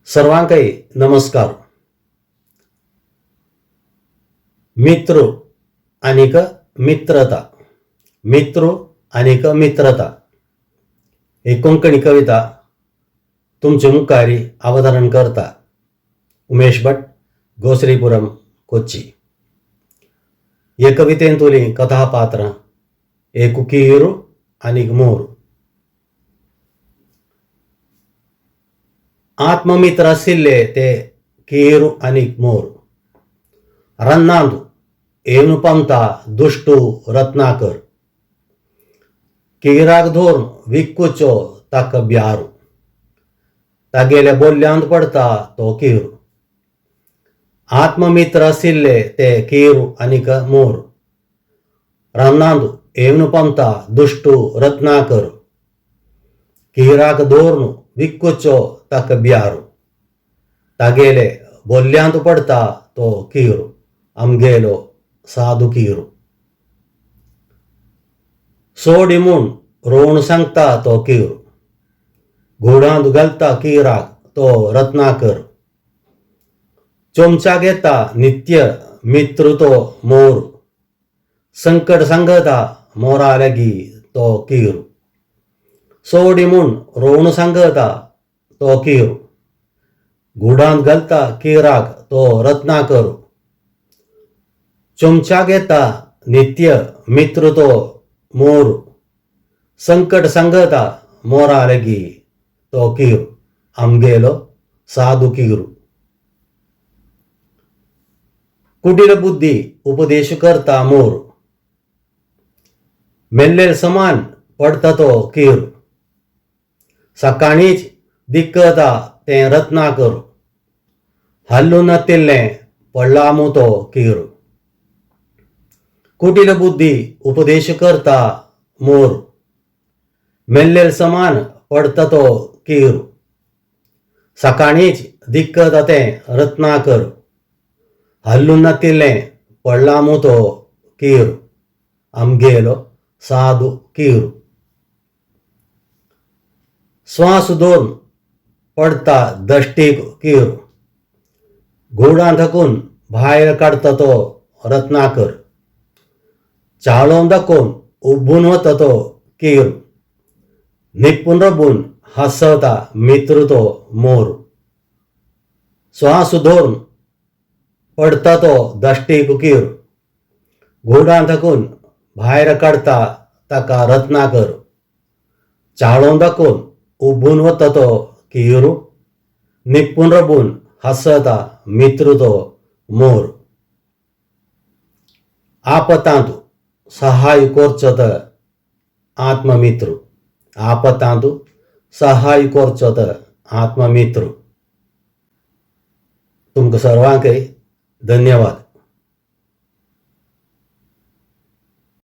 सर्वांकाई नमस्कार. मित्र आणिक मित्रता, मित्र आणिक मित्रता ही कोंकणी कविता तुमचे मुखारी अवतरण करता उमेश भट, गोश्रीपुरम, कोच्ची. हे कवितेंतुली कथापात्र एक कीरू आणि मोर. आत्ममित्र आशिल्ले ते कीरू आणि मोर. रन्नांदू येवन पंता दुष्टू रत्नाकर. कीराक धोरण विक्कूचो ताक ब्यारू. तागेले बोल्यांत पडता तो कीरू. आत्ममित्र आशिल्ले ते कीरू आनीक मोर. रन्नांदू येवन पंता दुष्टू रत्नाकर. कीराक धोरण विक्कूचो ताक ब्यारू. तागेले बोल्यांत पडता तो कीरू. आमगेलो साधू कीरू. सोडी म्हूण रोवन सांगता तो कीरू. घोडांत घालता कीराक तो रत्नाकर. चोमचा घेता नित्य मित्र तो मोर. संकट सांगता मोरा लागी तो कीरू. सोडी म्हूण रोवन सांगता तो कीरू. घोडांत घालता कीराक तो रत्नाकर. चोमचा घेता नित्य मित्र तो मोर. संकट सांगता मोरा लागी तो कीरू. आमगेलो साधू कीरू. कुटील बुद्धी उपदेश करता मोर. मेल्लेल समान पडता तो कीरू. सकाळीच दिक्कता ते रत्नाकर. हल्लून तिल्लें पडलामू तो कीरू. कुटील बुद्धी उपदेश करता मोर. मेल्लेल समान पडता तो कीरू. सकाळीच दिक्कता ते रत्नाकर. हल्लून तिल्लें पडलामू तो कीरू. आमगेलो साधू कीरू. श्वास धरून पडता दष्टीक कीरू. घोडां थकून भायर काढता तो रत्नाकर. चाळोन दाखोवन उबून वता तो कीरू. निपून रबून हांसता मित्र तो मोर. श्वास धरून पडता तो दष्टीक कीरू. घोडां थकून भायर काढता ताका रत्नाकर. चाळोन दाखोवन उबून वता तो कीरू. निपून रबून हांसता मित्र तो मोर. आपतांत सहाय करचोत आत्ममित्र. आपतांत सहाय करचोत आत्ममित्र. तुमकां सर्वांक धन्यवाद.